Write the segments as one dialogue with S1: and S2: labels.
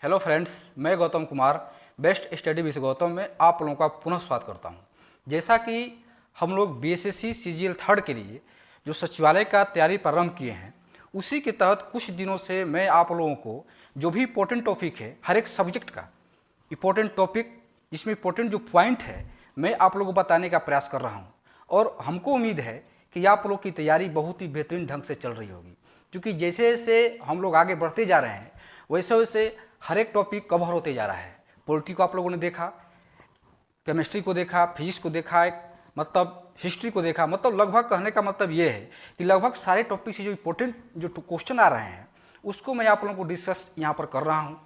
S1: Hello friends, मैं Gautam Kumar best study with Gautam में आप लोगों का पुनः स्वागत करता हूं। जैसा कि हम लोग बीएसएससी सीजीएल थर्ड के लिए जो सचिवालय का तैयारी प्रारंभ किए हैं, उसी के तहत कुछ दिनों से मैं आप लोगों को जो भी इम्पोर्टेंट टॉपिक है हर एक सब्जेक्ट का इम्पोर्टेंट टॉपिक, जिसमें इम्पोर्टेंट जो पॉइंट है मैं आप लोगों को बताने का प्रयास कर रहा हूँ। और हमको उम्मीद है कि आप लोग की तैयारी बहुत ही बेहतरीन ढंग से चल रही होगी, क्योंकि जैसे जैसे हम लोग आगे बढ़ते जा रहे हैं वैसे वैसे हर एक टॉपिक कवर होते जा रहा है। पॉलिटी को आप लोगों ने देखा, केमिस्ट्री को देखा, फिजिक्स को देखा, मतलब हिस्ट्री को देखा, मतलब लगभग कहने का मतलब ये है कि लगभग सारे टॉपिक से जो इम्पोर्टेंट जो क्वेश्चन आ रहे हैं उसको मैं आप लोगों को डिस्कस यहाँ पर कर रहा हूँ।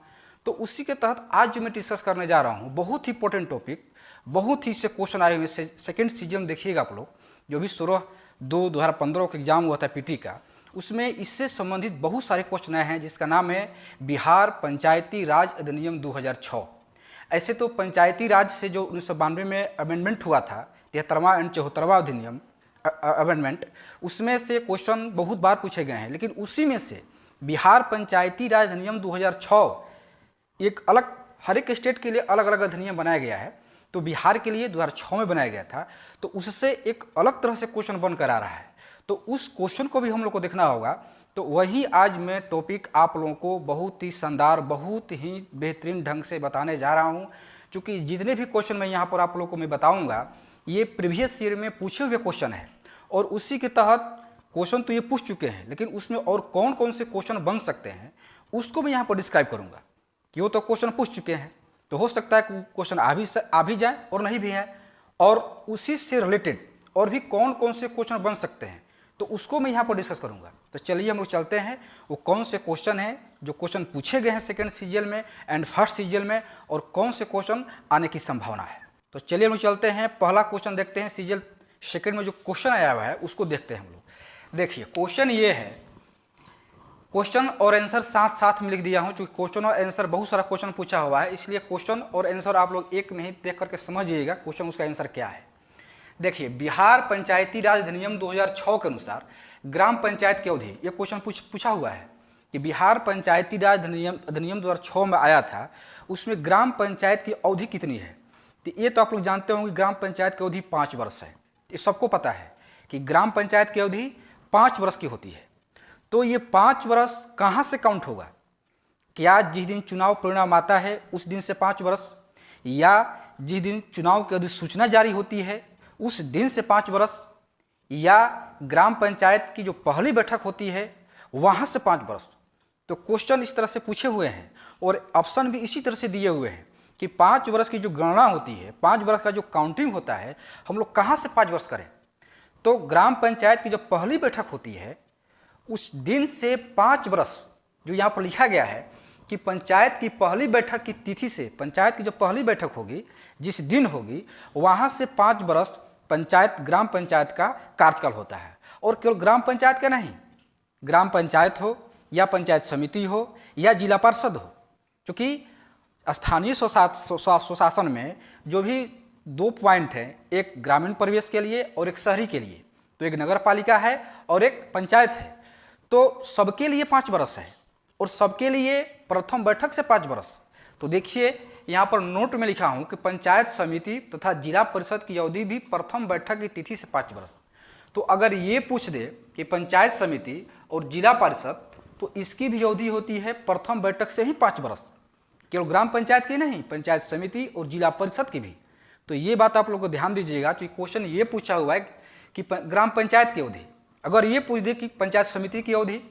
S1: तो उसी के तहत आज जो मैं डिस्कस करने जा रहा हूँ बहुत ही इंपॉर्टेंट टॉपिक, बहुत ही से क्वेश्चन आए हुए सेकेंड सीजन में देखिएगा आप लोग, जो भी 16/2/2015 का एग्जाम हुआ था पीटी का, उसमें इससे संबंधित बहुत सारे क्वेश्चन आए हैं, जिसका नाम है बिहार पंचायती राज अधिनियम 2006। ऐसे तो पंचायती राज से जो 1992 में अमेंडमेंट हुआ था, 73वां एंड 74वां अधिनियम अमेंडमेंट, उसमें से क्वेश्चन बहुत बार पूछे गए हैं, लेकिन उसी में से बिहार पंचायती राज अधिनियम 2006 एक अलग, हर एक स्टेट के लिए अलग अलग अधिनियम बनाया गया है। तो बिहार के लिए 2006 में बनाया गया था, तो उससे एक अलग तरह से क्वेश्चन बनकर आ रहा है। तो उस क्वेश्चन को भी हम लोग को देखना होगा। तो वही आज मैं टॉपिक आप लोगों को बहुत ही शानदार, बहुत ही बेहतरीन ढंग से बताने जा रहा हूं, क्योंकि जितने भी क्वेश्चन मैं यहाँ पर आप लोगों को मैं बताऊंगा ये प्रीवियस ईयर में पूछे हुए क्वेश्चन है, और उसी के तहत क्वेश्चन तो ये पूछ चुके हैं, लेकिन उसमें और कौन कौन से क्वेश्चन बन सकते हैं उसको मैं यहाँ पर डिस्क्राइब करूँगा। कि वो तो क्वेश्चन पूछ चुके हैं, तो हो सकता है कि क्वेश्चन आ भी जाए और नहीं भी हैं, और उसी से रिलेटेड और भी कौन कौन से क्वेश्चन बन सकते हैं तो उसको मैं यहाँ पर डिस्कस करूँगा। तो चलिए हम लोग चलते हैं, वो कौन से क्वेश्चन हैं जो क्वेश्चन पूछे गए हैं सेकेंड सीजीएल में एंड फर्स्ट सीजीएल में, और कौन से क्वेश्चन आने की संभावना है। तो चलिए हम लोग चलते हैं, पहला क्वेश्चन देखते हैं। सीजीएल सेकेंड में जो क्वेश्चन आया हुआ है उसको देखते हैं हम लोग। देखिए क्वेश्चन ये है, क्वेश्चन और आंसर साथ साथ में लिख दिया हूं, क्योंकि क्वेश्चन और आंसर बहुत सारा क्वेश्चन पूछा हुआ है, इसलिए क्वेश्चन और आंसर आप लोग एक में ही देख करके समझिएगा क्वेश्चन उसका आंसर क्या है। देखिए, बिहार पंचायती राज अधिनियम 2006 के अनुसार ग्राम पंचायत की अवधि, ये क्वेश्चन पूछा हुआ है कि बिहार पंचायती राज अधिनियम 2006 में आया था, उसमें ग्राम पंचायत की अवधि कितनी है। तो ये तो आप लोग जानते होंगे ग्राम पंचायत की अवधि 5 वर्ष है। ये सबको पता है कि ग्राम पंचायत की अवधि 5 वर्ष की होती है। तो ये 5 वर्ष कहाँ से काउंट होगा? क्या जिस दिन चुनाव परिणाम आता है उस दिन से 5 वर्ष, या जिस दिन चुनाव की अधिसूचना जारी होती है उस दिन से 5 वर्ष, या ग्राम पंचायत की जो पहली बैठक होती है वहाँ से 5 वर्ष। तो क्वेश्चन इस तरह से पूछे हुए हैं और ऑप्शन भी इसी तरह से दिए हुए हैं कि 5 वर्ष की जो गणना होती है, 5 वर्ष का जो काउंटिंग होता है, हम लोग कहाँ से 5 वर्ष करें। तो ग्राम पंचायत की जो पहली बैठक होती है उस दिन से 5 वर्ष, जो यहाँ पर लिखा गया है कि पंचायत की पहली बैठक की तिथि से, पंचायत की जो पहली बैठक होगी जिस दिन होगी वहाँ से 5 वर्ष पंचायत, ग्राम पंचायत का कार्यकाल होता है। और केवल ग्राम पंचायत का नहीं, ग्राम पंचायत हो या पंचायत समिति हो या जिला परिषद हो, क्योंकि स्थानीय स्वशासन में जो भी 2 पॉइंट हैं, एक ग्रामीण परिवेश के लिए और एक शहरी के लिए, तो एक नगर पालिका है और एक पंचायत है। तो सबके लिए 5 वर्ष है और सबके लिए प्रथम बैठक से 5 वर्ष। तो देखिए यहाँ पर नोट में लिखा हूँ कि पंचायत समिति तथा जिला परिषद की अवधि भी प्रथम बैठक की तिथि से 5 वर्ष। तो अगर ये पूछ दे कि पंचायत समिति और जिला परिषद, तो इसकी भी अवधि होती है प्रथम बैठक से ही 5 वर्ष, केवल ग्राम पंचायत की नहीं, पंचायत समिति और जिला परिषद की भी। तो ये बात आप लोग को ध्यान दीजिएगा, क्योंकि क्वेश्चन ये पूछा हुआ है कि ग्राम पंचायत की अवधि, अगर ये पूछ दे कि पंचायत समिति की अवधि,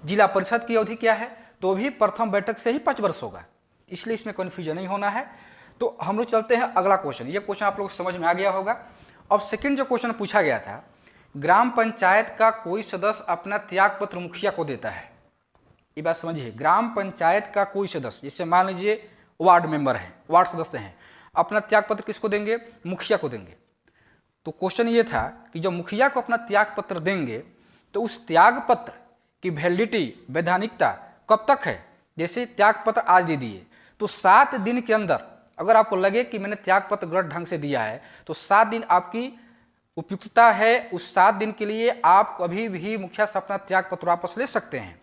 S1: जिला परिषद की अवधि क्या है, तो भी प्रथम बैठक से ही 5 वर्ष होगा, इसलिए इसमें कन्फ्यूजन नहीं होना है। तो हम लोग चलते हैं अगला क्वेश्चन। ये क्वेश्चन आप लोग समझ में आ गया होगा। अब सेकंड जो क्वेश्चन पूछा गया था, ग्राम पंचायत का कोई सदस्य अपना त्याग पत्र मुखिया को देता है। ये बात समझिए, ग्राम पंचायत का कोई सदस्य, जैसे मान लीजिए वार्ड मेंबर हैं, वार्ड सदस्य हैं, अपना त्याग पत्र किसको देंगे? मुखिया को देंगे। तो क्वेश्चन ये था कि जब मुखिया को अपना त्याग पत्र देंगे तो उस त्याग पत्र की वैलिडिटी, वैधानिकता कब तक है? जैसे त्याग पत्र आज दे दिए तो 7 दिन के अंदर अगर आपको लगे कि मैंने त्याग पत्र गलत ढंग से दिया है तो 7 दिन आपकी उपयुक्तता है। उस 7 दिन के लिए आप कभी भी मुखिया से अपना त्याग पत्र वापस ले सकते हैं।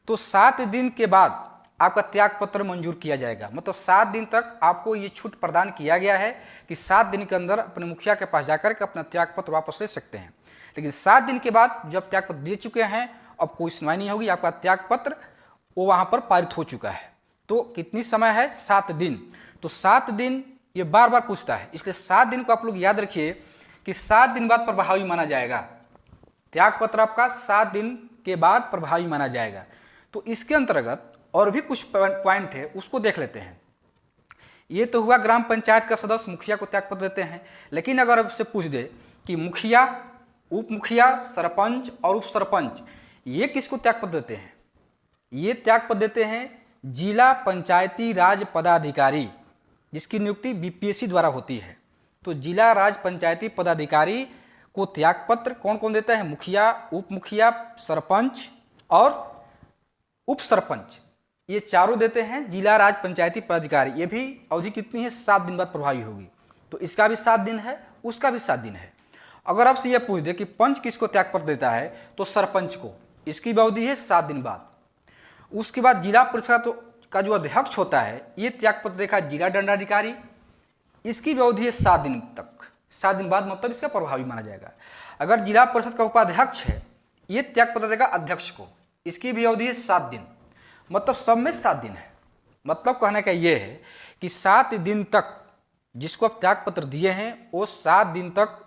S1: तो 7 दिन के बाद आपका त्याग पत्र मंजूर किया जाएगा। मतलब 7 दिन तक आपको ये छूट प्रदान किया गया है कि 7 दिन के अंदर अपने मुखिया के पास जाकर के अपना त्याग पत्र वापस ले सकते हैं। लेकिन 7 दिन के बाद जब त्याग पत्र दे चुके हैं, अब कोई सुनवाई नहीं होगी, आपका त्याग पत्र वो वहाँ पर पारित हो चुका है। तो कितनी समय है? 7 दिन। तो 7 दिन ये बार बार पूछता है, इसलिए 7 दिन को आप लोग याद रखिए कि 7 दिन बाद प्रभावी माना जाएगा। त्याग पत्र आपका 7 दिन के बाद प्रभावी माना जाएगा। तो इसके अंतर्गत और भी कुछ पॉइंट है, उसको देख लेते हैं। ये तो हुआ ग्राम पंचायत का सदस्य मुखिया को त्याग पत्र देते हैं। लेकिन अगर आपसे पूछ दे कि मुखिया, उप मुखिया, सरपंच और उप सरपंच ये किसको त्याग पत्र देते हैं? ये त्याग पत्र देते हैं जिला पंचायती राज पदाधिकारी, जिसकी नियुक्ति बीपीएससी द्वारा होती है। तो जिला राज पंचायती पदाधिकारी को त्याग पत्र कौन कौन देता है? मुखिया, उप मुखिया, सरपंच और उप सरपंच, ये चारों देते हैं जिला राज पंचायती पदाधिकारी। ये भी अवधि कितनी है? 7 दिन बाद प्रभावी होगी। तो इसका भी 7 दिन है, उसका भी 7 दिन है। अगर आपसे यह पूछ दे कि पंच किसको त्याग पत्र देता है, तो सरपंच को, इसकी भी अवधि है 7 दिन बाद। उसके बाद जिला परिषद का जो अध्यक्ष होता है, ये त्याग पत्र देखा जिला दंडाधिकारी, इसकी भी अवधि है 7 दिन तक। 7 दिन बाद मतलब इसका प्रभावी माना जाएगा। अगर जिला परिषद का उपाध्यक्ष है, ये त्याग पत्र देगा अध्यक्ष को, इसकी भी अवधि है 7 दिन। मतलब सब में 7 दिन है। मतलब कहने का ये है कि 7 दिन तक जिसको आप त्याग पत्र दिए हैं, वो 7 दिन तक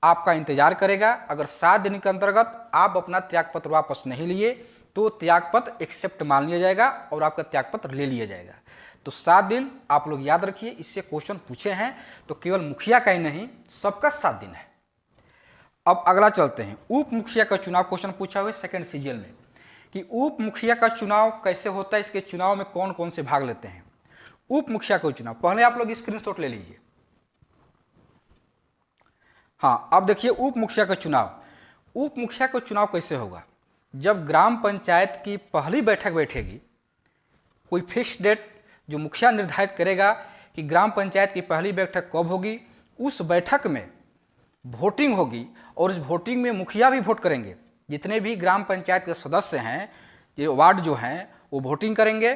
S1: आपका इंतजार करेगा। अगर 7 दिन के अंतर्गत आप अपना त्याग पत्र वापस नहीं लिए तो त्याग पत्र एक्सेप्ट मान लिया जाएगा और आपका त्याग पत्र ले लिया जाएगा। तो 7 दिन आप लोग याद रखिए, इससे क्वेश्चन पूछे हैं तो केवल मुखिया का ही नहीं, सबका 7 दिन है। अब अगला चलते हैं, उप मुखिया का चुनाव क्वेश्चन पूछा हुआ है सेकंड सीजीएल में कि उप मुखिया का चुनाव कैसे होता है, इसके चुनाव में कौन कौन से भाग लेते हैं। उप मुखिया का चुनाव पहले आप लोग स्क्रीनशॉट ले लीजिए। हाँ, अब देखिए उप मुखिया का चुनाव। उप मुखिया का चुनाव कैसे होगा? जब ग्राम पंचायत की पहली बैठक बैठेगी, कोई फिक्स डेट जो मुखिया निर्धारित करेगा कि ग्राम पंचायत की पहली बैठक कब होगी, उस बैठक में वोटिंग होगी और इस वोटिंग में मुखिया भी वोट करेंगे। जितने भी ग्राम पंचायत के सदस्य हैं, ये वार्ड जो हैं, वो वोटिंग करेंगे।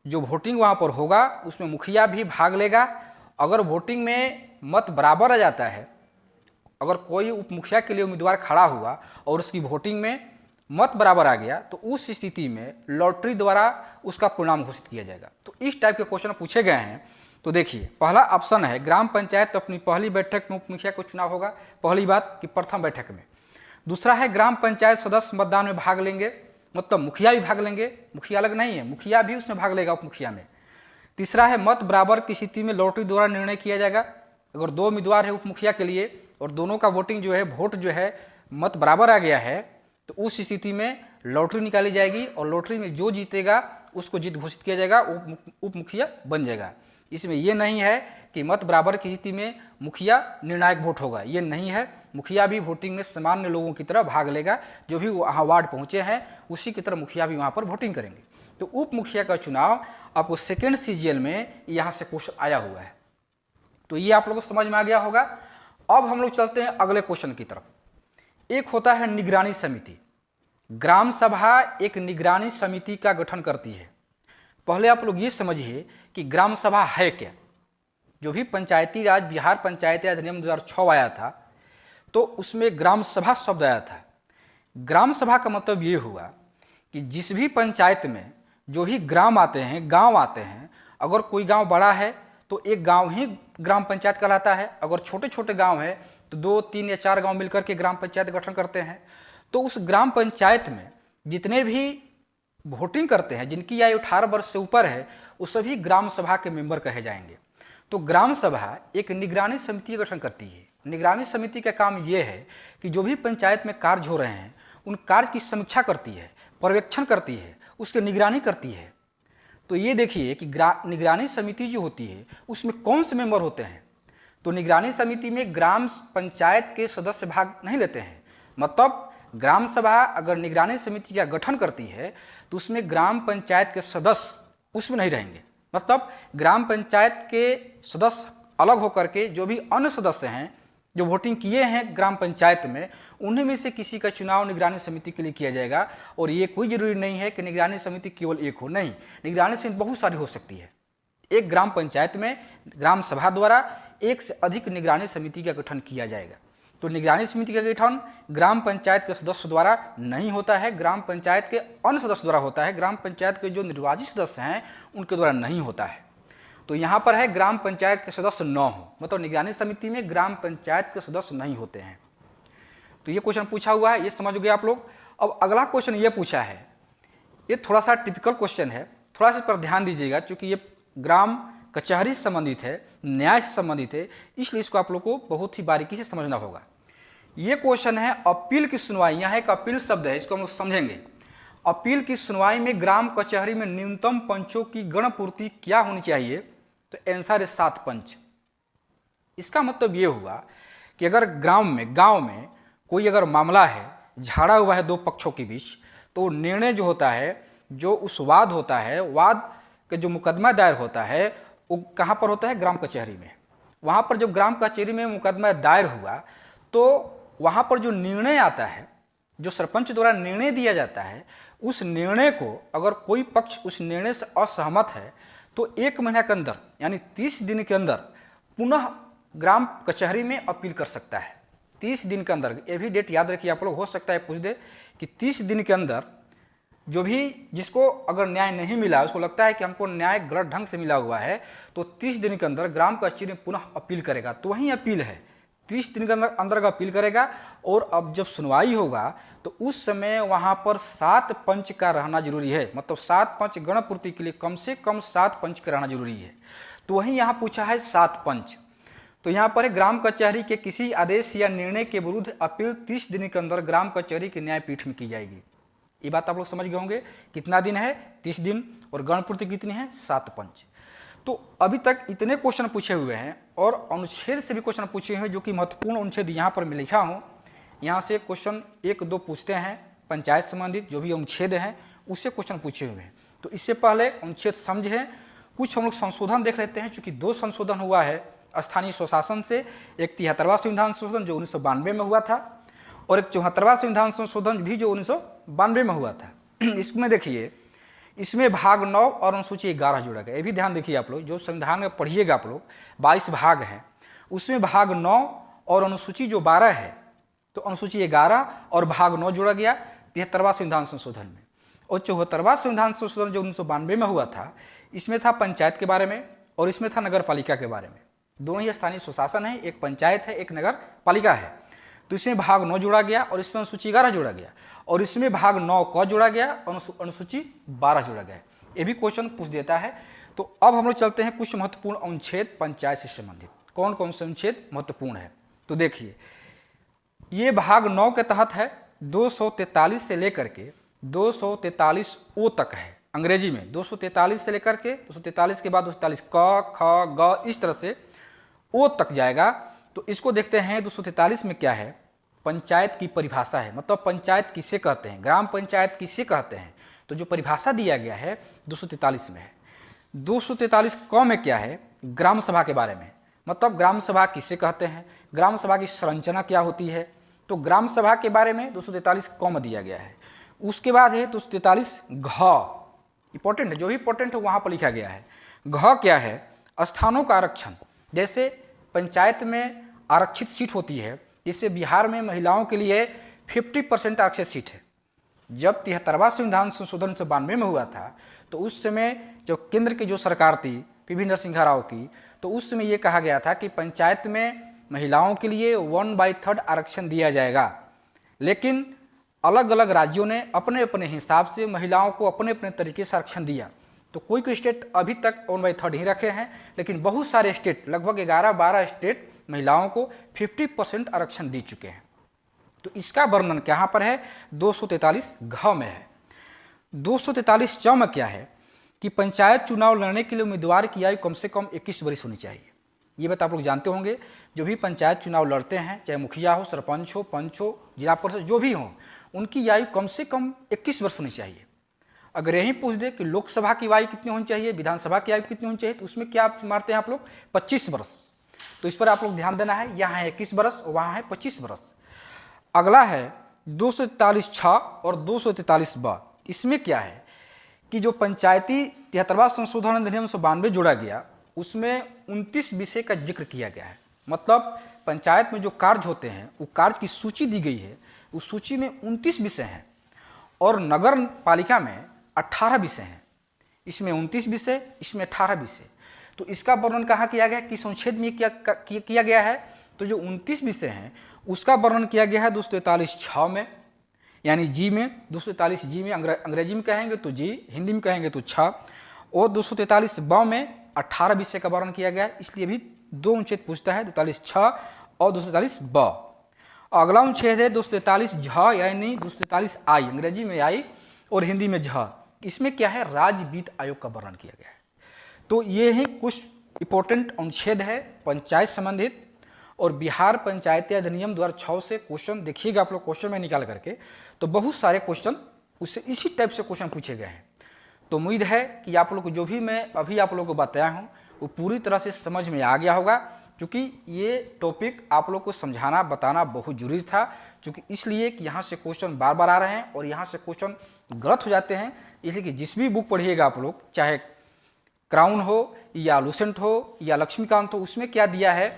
S1: जो वोटिंग वहाँ पर होगा उसमें मुखिया भी भाग लेगा। अगर वोटिंग में मत बराबर आ जाता है, अगर कोई उप मुखिया के लिए उम्मीदवार खड़ा हुआ और उसकी वोटिंग में मत बराबर आ गया, तो उस स्थिति में लॉटरी द्वारा उसका परिणाम घोषित किया जाएगा। तो इस टाइप के क्वेश्चन पूछे गए हैं। तो देखिए, पहला ऑप्शन है ग्राम पंचायत तो अपनी पहली बैठक में उप मुखिया को चुनाव होगा, पहली बात कि प्रथम बैठक में। दूसरा है ग्राम पंचायत सदस्य मतदान में भाग लेंगे, मतलब मुखिया भी भाग लेंगे, मुखिया अलग नहीं है, मुखिया भी उसमें भाग लेगा उप मुखिया में। तीसरा है मत बराबर की स्थिति में लॉटरी द्वारा निर्णय किया जाएगा। अगर 2 उम्मीदवार है उप मुखिया के लिए और दोनों का वोटिंग जो है, वोट जो है मत बराबर आ गया है, तो उस स्थिति में लॉटरी निकाली जाएगी और लॉटरी में जो जीतेगा उसको जीत घोषित किया जाएगा, उप मुखिया बन जाएगा। इसमें यह नहीं है कि मत बराबर की स्थिति में मुखिया निर्णायक वोट होगा, ये नहीं है। मुखिया भी वोटिंग में सामान्य लोगों की तरह भाग लेगा, जो भी वहाँ वार्ड पहुँचे हैं उसी की तरह मुखिया भी वहाँ पर वोटिंग करेंगे। तो उप मुखिया का चुनाव आपको सेकेंड सीजीएल में यहाँ से क्वेश्चन आया हुआ है। तो ये आप लोगों को समझ में आ गया होगा। अब हम लोग चलते हैं अगले क्वेश्चन की तरफ। एक होता है निगरानी समिति। ग्राम सभा एक निगरानी समिति का गठन करती है। पहले आप लोग ये समझिए कि ग्राम सभा है क्या। जो भी पंचायती राज, बिहार पंचायती राज अधिनियम 2006 आया था, तो उसमें ग्राम सभा शब्द आया था। ग्राम सभा का मतलब ये हुआ कि जिस भी पंचायत में जो भी ग्राम आते हैं, गांव आते हैं, अगर कोई गांव बड़ा है तो एक गांव ही ग्राम पंचायत कहलाता है। अगर छोटे छोटे गांव है तो 2, 3 या 4 गांव मिलकर के ग्राम पंचायत गठन करते हैं। तो उस ग्राम पंचायत में जितने भी वोटिंग करते हैं, जिनकी आयु 18 वर्ष से ऊपर है, वो सभी ग्राम सभा के मेंबर कहे जाएंगे। तो ग्राम सभा एक निगरानी समिति का गठन करती है। निगरानी समिति का काम ये है कि जो भी पंचायत में कार्य हो रहे हैं उन कार्य की समीक्षा करती है, पर्यवेक्षण करती है, उसकी निगरानी करती है। तो ये देखिए कि निगरानी समिति जो होती है उसमें कौन से मेंबर होते हैं। तो निगरानी समिति में ग्राम पंचायत के सदस्य भाग नहीं लेते हैं। मतलब ग्राम सभा अगर निगरानी समिति का गठन करती है तो उसमें ग्राम पंचायत के सदस्य उसमें नहीं रहेंगे। मतलब ग्राम पंचायत के सदस्य अलग होकर के जो भी अन्य सदस्य हैं जो वोटिंग किए हैं ग्राम पंचायत में, उन्हीं में से किसी का चुनाव निगरानी समिति के लिए किया जाएगा। और ये कोई जरूरी नहीं है कि निगरानी समिति केवल एक हो, नहीं, निगरानी समिति बहुत सारी हो सकती है। एक ग्राम पंचायत में ग्राम सभा द्वारा एक से अधिक निगरानी समिति का गठन किया जाएगा। तो निगरानी समिति का गठन ग्राम पंचायत के सदस्य द्वारा नहीं होता है, ग्राम पंचायत के अन्य सदस्य द्वारा होता है। ग्राम पंचायत के जो निर्वाचित सदस्य हैं उनके द्वारा नहीं होता है। तो यहाँ पर है ग्राम पंचायत के सदस्य न हो, मतलब निगरानी समिति में ग्राम पंचायत के सदस्य नहीं होते हैं। तो ये क्वेश्चन पूछा हुआ है, ये समझ गए आप लोग। अब अगला क्वेश्चन ये पूछा है, ये थोड़ा सा टिपिकल क्वेश्चन है, थोड़ा सा इस पर ध्यान दीजिएगा, क्योंकि ये ग्राम कचहरी से संबंधित है, न्याय से संबंधित है, इसलिए इसको आप लोग को बहुत ही बारीकी से समझना होगा। ये क्वेश्चन है अपील की सुनवाई, यहाँ एक अपील शब्द है, इसको हम लोग समझेंगे। अपील की सुनवाई में ग्राम कचहरी में न्यूनतम पंचों की गणपूर्ति क्या होनी चाहिए? तो आंसर है 7 पंच। इसका मतलब ये हुआ कि अगर गांव में कोई अगर मामला है, झगड़ा हुआ है दो पक्षों के बीच, तो निर्णय जो होता है, जो उस वाद होता है, वाद का जो मुकदमा दायर होता है, वो कहाँ पर होता है? ग्राम कचहरी में। वहाँ पर जब ग्राम कचहरी में मुकदमा दायर हुआ, तो वहाँ पर जो निर्णय आता है, जो सरपंच द्वारा निर्णय दिया जाता है, उस निर्णय को अगर कोई पक्ष उस निर्णय से असहमत है, तो 1 महीना के अंदर यानी 30 दिन के अंदर पुनः ग्राम कचहरी में अपील कर सकता है। 30 दिन के अंदर, ये भी डेट याद रखिए आप लोग, हो सकता है पूछ दे कि 30 दिन के अंदर जो भी जिसको अगर न्याय नहीं मिला, उसको लगता है कि हमको न्याय गलत ढंग से मिला हुआ है, तो 30 दिन के अंदर ग्राम कचहरी में पुनः अपील करेगा। तो वही अपील है, 30 दिन के अंदर का अपील करेगा। और अब जब सुनवाई होगा तो उस समय वहाँ पर 7 पंच का रहना जरूरी है, मतलब 7 पंच गणपूर्ति के लिए कम से कम 7 पंच का रहना जरूरी है। तो वहीं यहाँ पूछा है 7 पंच। तो यहाँ पर ग्राम कचहरी के किसी आदेश या निर्णय के विरुद्ध अपील 30 दिन के अंदर ग्राम कचहरी के न्यायपीठ में की जाएगी। ये बात आप लोग समझ गए होंगे। कितना दिन है? 30 दिन। और गणपूर्ति कितनी है? 7 पंच। तो अभी तक इतने क्वेश्चन पूछे हुए हैं और अनुच्छेद से भी क्वेश्चन पूछे हैं, जो कि महत्वपूर्ण अनुच्छेद यहाँ पर मैं लिखा हूँ। यहाँ से क्वेश्चन 1-2 पूछते हैं, पंचायत संबंधित जो भी अनुच्छेद हैं उससे क्वेश्चन पूछे हुए हैं। तो इससे पहले अनुच्छेद समझें, कुछ हम लोग संशोधन देख लेते हैं। चूँकि 2 संशोधन हुआ है स्थानीय स्वशासन से, एक 73वां संविधान संशोधन जो 1992 में हुआ था, और एक 74वां संविधान संशोधन भी जो 1992 में हुआ था। इसमें देखिए, इसमें भाग 9 और अनुसूची 11 जोड़ा गया। ये भी ध्यान देखिए आप लोग, जो संविधान में पढ़िएगा आप लोग, 22 भाग हैं, उसमें भाग 9 और अनुसूची जो 12 है, तो अनुसूची 11 और भाग 9 जोड़ा गया 73वां संविधान संशोधन में। और 74वां संविधान संशोधन जो 1992 में हुआ था, इसमें था पंचायत के बारे में और इसमें था नगर पालिका के बारे में। दोनों ही स्थानीय स्वशासन है, एक पंचायत है, एक नगर पालिका है। तो इसमें भाग 9 जोड़ा गया और इसमें अनुसूची 11 जोड़ा गया, और इसमें भाग 9 क जोड़ा गया और अनुसूची 12 जोड़ा गया। ये भी क्वेश्चन पूछ देता है। तो अब हम लोग चलते हैं कुछ महत्वपूर्ण अनुच्छेद पंचायत से संबंधित। कौन कौन से अनुच्छेद महत्वपूर्ण है? तो देखिए, ये भाग 9 के तहत है, 243 से लेकर के 243 ओ तक है अंग्रेजी में। 243 से लेकर के 243 के बाद 243 क, ख, ग, इस तरह से ओ तक जाएगा। तो इसको देखते हैं। 243 में क्या है? पंचायत की परिभाषा है, मतलब पंचायत किसे कहते हैं, ग्राम पंचायत किसे कहते हैं। तो जो परिभाषा दिया गया है 243 में है। 243 क में क्या है? ग्राम सभा के बारे में, मतलब ग्राम सभा किसे कहते हैं, ग्राम सभा की संरचना क्या होती है। तो ग्राम सभा के बारे में 243 क में दिया गया है। उसके बाद है 243 घ, इंपॉर्टेंट है, जो भी इंपॉर्टेंट है वहाँ पर लिखा गया है। घ क्या है? स्थानों का आरक्षण। जैसे पंचायत में आरक्षित सीट होती है, जिससे बिहार में महिलाओं के लिए 50% आरक्षित सीट है। जब 73वां संविधान संशोधन 1992 में हुआ था, तो उस समय जो केंद्र की जो सरकार थी पी.वी. नरसिम्हा राव की, तो उस समय ये कहा गया था कि पंचायत में महिलाओं के लिए 1/3 आरक्षण दिया जाएगा। लेकिन अलग अलग राज्यों ने अपने अपने हिसाब से महिलाओं को अपने अपने तरीके से आरक्षण दिया। तो कोई कोई स्टेट अभी तक 1/3 ही रखे हैं, लेकिन बहुत सारे स्टेट, लगभग 11-12 स्टेट महिलाओं को 50% आरक्षण दे चुके हैं। तो इसका वर्णन कहाँ पर है? 243 घ में है। 243 च में क्या है कि पंचायत चुनाव लड़ने के लिए उम्मीदवार की आयु कम से कम 21 वर्ष होनी चाहिए। ये बात आप लोग जानते होंगे। जो भी पंचायत चुनाव लड़ते हैं, चाहे मुखिया हो, सरपंच हो, पंच हो, जिला परिषद, जो भी हो, उनकी आयु कम से कम 21 वर्ष होनी चाहिए। अगर यही पूछ दे कि लोकसभा की आयु कितनी होनी चाहिए, विधानसभा की आयु कितनी होनी चाहिए, तो उसमें क्या मारते हैं आप लोग? 25 वर्ष। तो इस पर आप लोग ध्यान देना है। यहाँ है 21 बरस और वहाँ है 25 बरस। अगला है 243 छ और 243 ब। इसमें क्या है कि जो पंचायती 73वां संशोधन अधिनियम 1992 जोड़ा गया, उसमें 29 विषय का जिक्र किया गया है। मतलब पंचायत में जो कार्य होते हैं वो कार्य की सूची दी गई है, उस सूची में 29 विषय हैं और नगर पालिका में 18 विषय हैं। इसमें 29 विषय, इसमें 18 विषय। तो इसका वर्णन कहाँ किया गया, किस अनुच्छेद में किया गया है? तो जो 29 विषय हैं उसका वर्णन किया गया है 243 छ में, यानी जी में, 243 जी में, अंग्रेजी में कहेंगे तो जी, हिंदी में कहेंगे तो छ, और 243 ब में 18 विषय का वर्णन किया गया है। इसलिए भी दो अनुच्छेद पूछता है, 243 छ और 243 ब। अगला अनुच्छेद है 243 झ, यानी 243 आई, अंग्रेजी में आई और हिंदी में झ। इसमें क्या है, राज्य वित्त आयोग का वर्णन किया गया है। तो ये ही कुछ इंपॉर्टेंट अनुच्छेद है पंचायत संबंधित। और बिहार पंचायती अधिनियम 2006 से क्वेश्चन देखिएगा आप लोग, क्वेश्चन में निकाल करके, तो बहुत सारे क्वेश्चन उससे इसी टाइप से क्वेश्चन पूछे गए हैं। तो उम्मीद है कि आप लोग को जो भी मैं अभी आप लोगों को बताया हूँ वो पूरी तरह से समझ में आ गया होगा, क्योंकि ये टॉपिक आप लोग को समझाना बताना बहुत जरूरी था। क्योंकि इसलिए कि यहाँ से क्वेश्चन बार बार आ रहे हैं और यहाँ से क्वेश्चन गलत हो जाते हैं। इसलिए कि जिस भी बुक पढ़िएगा आप लोग, चाहे क्राउन हो या लुसेंट हो या लक्ष्मीकांत हो, उसमें क्या दिया है,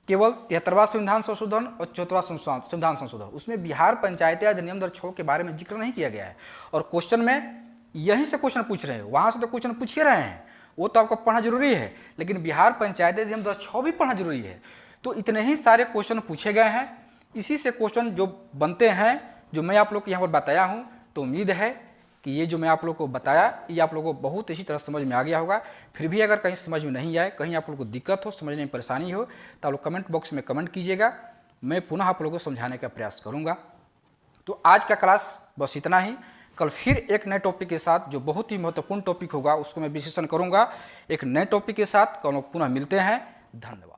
S1: केवल 73वां संविधान संशोधन और 74वां संविधान संशोधन, उसमें बिहार पंचायती अधिनियम 2006 के बारे में जिक्र नहीं किया गया है। और क्वेश्चन में यहीं से क्वेश्चन पूछ रहे हैं, वहाँ से तो क्वेश्चन पूछ ही रहे हैं, वो तो आपको पढ़ना जरूरी है, लेकिन बिहार पंचायती अधिनियम 2006 भी पढ़ना जरूरी है। तो इतने ही सारे क्वेश्चन पूछे गए हैं, इसी से क्वेश्चन जो बनते हैं, जो मैं आप लोग को यहाँ पर बताया हूँ। तो उम्मीद है कि ये जो मैं आप लोग को बताया ये आप लोगों को बहुत अच्छी तरह समझ में आ गया होगा। फिर भी अगर कहीं समझ में नहीं आए, कहीं आप लोग को दिक्कत हो, समझने में परेशानी हो, तो आप लोग कमेंट बॉक्स में कमेंट कीजिएगा, मैं पुनः आप लोगों को समझाने का प्रयास करूँगा। तो आज का क्लास बस इतना ही। कल फिर एक नए टॉपिक के साथ, जो बहुत ही महत्वपूर्ण टॉपिक होगा, उसको मैं विश्लेषण करूँगा एक नए टॉपिक के साथ। कल पुनः मिलते हैं। धन्यवाद।